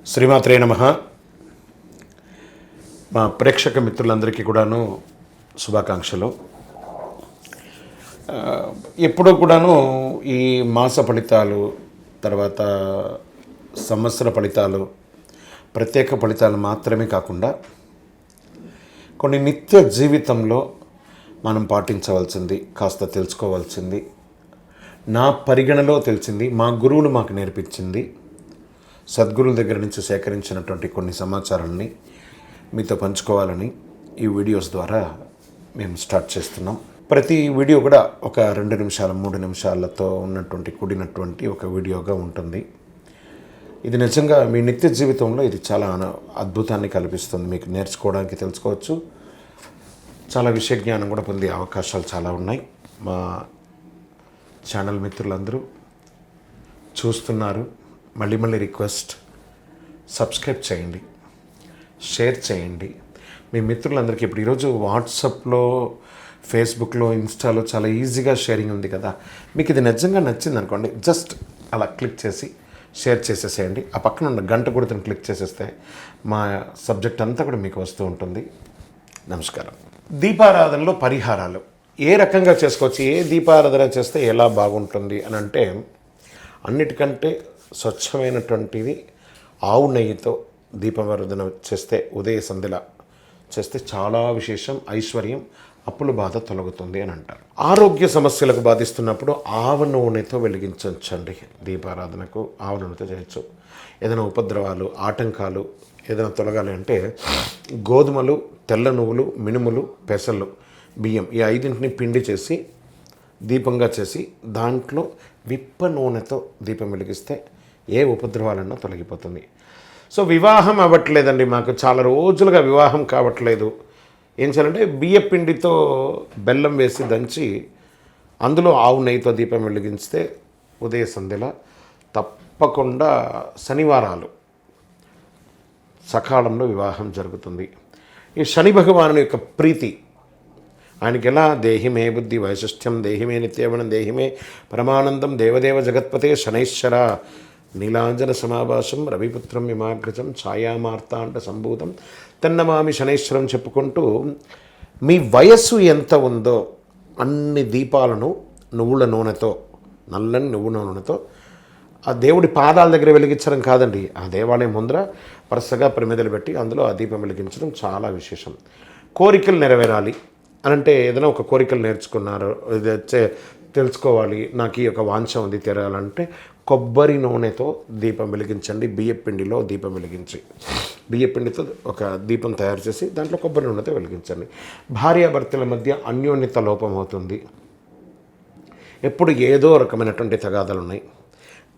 శ్రీమాత్రే నమః. మా ప్రేక్షక మిత్రులందరికీ కూడాను శుభాకాంక్షలు. ఎప్పుడూ కూడాను ఈ మాస ఫలితాలు, తర్వాత సంవత్సర ఫలితాలు, ప్రత్యేక ఫలితాలు మాత్రమే కాకుండా కొన్ని నిత్య జీవితంలో మనం పాటించవలసింది, కాస్త తెలుసుకోవాల్సింది, నా పరిగణలో తెలిసింది, మా గురువులు మాకు నేర్పించింది, సద్గురుల దగ్గర నుంచి సేకరించినటువంటి కొన్ని సమాచారాన్ని మీతో పంచుకోవాలని ఈ వీడియోస్ ద్వారా మేము స్టార్ట్ చేస్తున్నాం. ప్రతి వీడియో కూడా ఒక 2 నిమిషాలు 3 నిమిషాలతో కూడినటువంటి ఒక వీడియోగా ఉంటుంది. ఇది నిజంగా మీ నిత్య జీవితంలో ఇది చాలా అద్భుతాన్ని కల్పిస్తుంది. మీకు నేర్చుకోవడానికి, తెలుసుకోవచ్చు, చాలా విషయ జ్ఞానం కూడా పొందే అవకాశాలు చాలా ఉన్నాయి. మా ఛానల్ మిత్రులందరూ చూస్తున్నారు. మళ్ళీ రిక్వెస్ట్, సబ్స్క్రైబ్ చేయండి, షేర్ చేయండి. మీ మిత్రులందరికీ ఇప్పుడు ఈరోజు వాట్సాప్లో, ఫేస్బుక్లో, ఇన్స్టాలో చాలా ఈజీగా షేరింగ్ ఉంది కదా. మీకు ఇది నిజంగా నచ్చింది అనుకోండి, జస్ట్ అలా క్లిక్ చేసి షేర్ చేసేసేయండి. ఆ పక్కన ఉన్న గంట గుర్తుని క్లిక్ చేసేస్తే మా సబ్జెక్ట్ అంతా కూడా మీకు వస్తూ ఉంటుంది. నమస్కారం. దీపారాధనలో పరిహారాలు ఏ రకంగా చేసుకోవచ్చు, ఏ దీపారాధన చేస్తే ఎలా బాగుంటుంది అని అంటే, అన్నిటికంటే స్వచ్ఛమైనటువంటిది ఆవు నెయ్యితో దీపారాధన చేస్తే, ఉదయ సంధ్యల చేస్తే చాలా విశేషం, ఐశ్వర్యం, అప్పుల బాధ తొలగుతుంది అని అంటారు. ఆరోగ్య సమస్యలకు బాధిస్తున్నప్పుడు ఆవ నూనెతో వెలిగించండి. దీపారాధనకు ఆవ నూనెతో చేయొచ్చు. ఏదైనా ఉపద్రవాలు, ఆటంకాలు ఏదైనా తొలగాలి అంటే గోధుమలు, తెల్ల నువ్వులు, మినుములు, పెసలు, బియ్యం ఈ 5ంటిని పిండి చేసి దీపంగా చేసి దాంట్లో విప్ప నూనెతో దీపం వెలిగిస్తే ఏ ఉపద్రవాలన్నా తొలగిపోతుంది. సో వివాహం అవ్వట్లేదండి, మాకు చాలా రోజులుగా వివాహం కావట్లేదు, ఏం చేయాలంటే బియ్య పిండితో బెల్లం వేసి దంచి అందులో ఆవు నెయ్యితో దీపం వెలిగిస్తే ఉదయ సంధ్యల తప్పకుండా శనివారాలు సకాలంలో వివాహం జరుగుతుంది. ఈ శని భగవానుని యొక్క ప్రీతి ఆయనకి ఎలా, దేహిమే బుద్ధి వైశిష్ట్యం, దేహిమే నిత్యవనం, దేహిమే పరమానందం, దేవదేవ జగత్పతే శనైశ్వర నీలాంజన సమాభాసం రవిపుత్రం హిమాగ్రజం ఛాయామార్తాండ సంభూతం తన్నమామి శనైశ్వరం చెప్పుకుంటూ మీ వయస్సు ఎంత ఉందో అన్ని దీపాలను నువ్వుల నూనెతో, నల్లని నువ్వుల నూనెతో ఆ దేవుడి పాదాల దగ్గర వెలిగించడం కాదండి, ఆ దేవాలయం ముందర వరుసగా ప్రమిదలు పెట్టి అందులో ఆ దీపం వెలిగించడం చాలా విశేషం. కోరికలు నెరవేరాలి అనంటే, ఏదైనా ఒక కోరికలు నేర్చుకున్నారు, తెలుసుకోవాలి, నాకు ఈ యొక్క వాంఛ ఉంది తీరాలంటే కొబ్బరి నూనెతో దీపం వెలిగించండి. బియ్యపిండిలో దీపం వెలిగించి, బియ్యపిండితో ఒక దీపం తయారు చేసి దాంట్లో కొబ్బరి నూనెతో వెలిగించండి. భార్యాభర్తల మధ్య అన్యోన్యత లోపం అవుతుంది, ఎప్పుడు ఏదో రకమైనటువంటి తగాదాలు ఉన్నాయి.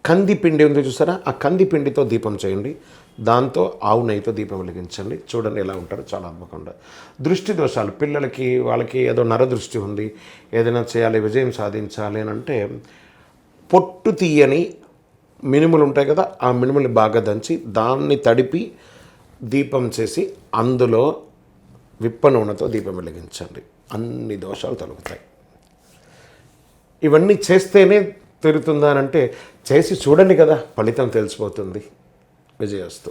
కంది పిండి ఉంది చూసారా, ఆ కంది పిండితో దీపం చేయండి, దాంతో ఆవు నెయ్యితో దీపం వెలిగించండి. చూడండి ఎలా ఉంటారో, చాలా అద్భుతంగా. దృష్టి దోషాలు, పిల్లలకి వాళ్ళకి ఏదో నరదృష్టి ఉంది, ఏదైనా చేయాలి, విజయం సాధించాలి అని అంటే పొట్టు తీయని మినుములు ఉంటాయి కదా, ఆ మినుములు బాగా దంచి దాన్ని తడిపి దీపం చేసి అందులో విప్ప నూనెతో దీపం వెలిగించండి. అన్ని దోషాలు తొలగుతాయి. ఇవన్నీ చేస్తేనే తిరుగుతుందా అని అంటే చేసి చూడండి కదా, ఫలితం తెలిసిపోతుంది. విజయస్తు.